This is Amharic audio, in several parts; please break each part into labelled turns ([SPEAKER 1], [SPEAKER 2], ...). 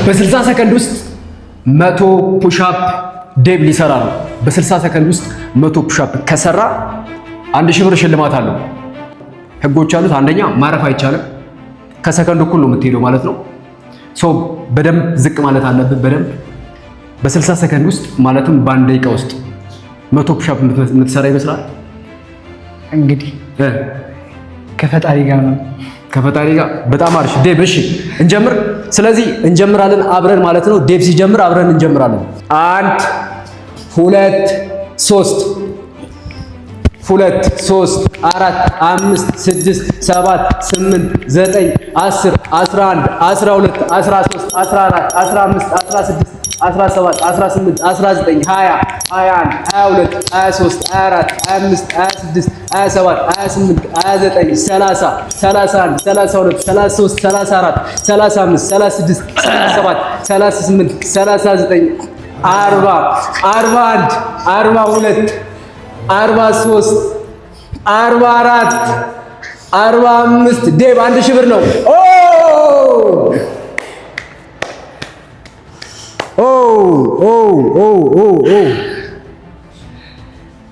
[SPEAKER 1] በ60 ሰከንድ ውስጥ 100 ፑሻፕ ዴቭ ሊሰራ ነው። በ60 ሰከንድ ውስጥ 100 ፑሻፕ ከሰራ 1000 ብር ሽልማት አለው። ህጎች አሉት። አንደኛ ማረፍ አይቻልም። ከሰከንድ እኩል ነው የምትሄደው ማለት ነው። በደንብ ዝቅ ማለት አለብህ። በደንብ በ60 ሰከንድ ውስጥ ማለትም በአንድ ደቂቃ ውስጥ 100 ፑሻፕ የምትሰራ ይመስላል።
[SPEAKER 2] እንግዲህ ከፈጣሪ ጋር ነው።
[SPEAKER 1] ከፈጣሪ ጋር በጣም አሪፍ ዴቭ። እሺ እንጀምር። ስለዚህ እንጀምራለን አብረን ማለት ነው። ዴቭ ሲጀምር አብረን እንጀምራለን። 1 2 3 2 3 4 5 6 7 8 9 10 11 12 13 14 15 16 17 18 19 20 21 22 23 24 25 26 27 28 29 30 31 32 33 34 35 36 37 38 39 40 41 42 43 44 45 ዴቭ 1000 ብር ነው።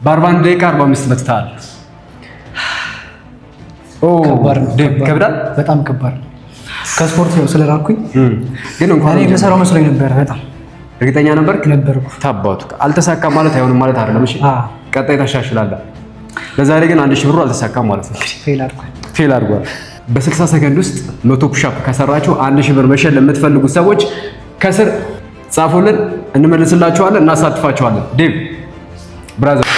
[SPEAKER 1] በ41 ደቂቃ 45 መትተሃል። ከብዳል።
[SPEAKER 2] በጣም ከባድ ነው። ከስፖርት ነው ስለራኩኝ
[SPEAKER 1] ግን እንኳን
[SPEAKER 2] እኔ የምሰራው መስሎኝ ነበር። በጣም
[SPEAKER 1] እርግጠኛ ነበርኩ።
[SPEAKER 2] ታባቱ
[SPEAKER 1] አልተሳካም ማለት አይሆንም ማለት አይደለም። እሺ ቀጣይ ታሻሽላለህ። ለዛሬ ግን 1000 ብሩ አልተሳካም ማለት ነው። ፌል አድርጓል። በ60 ሰከንድ ውስጥ 100 ፑሻፕ ከሰራችሁ 1000 ብር መሸለም የምትፈልጉ ሰዎች ከስር ጻፉልን፣ እንመልስላችኋለን፣ እናሳትፋችኋለን። ዴቭ ብራዘር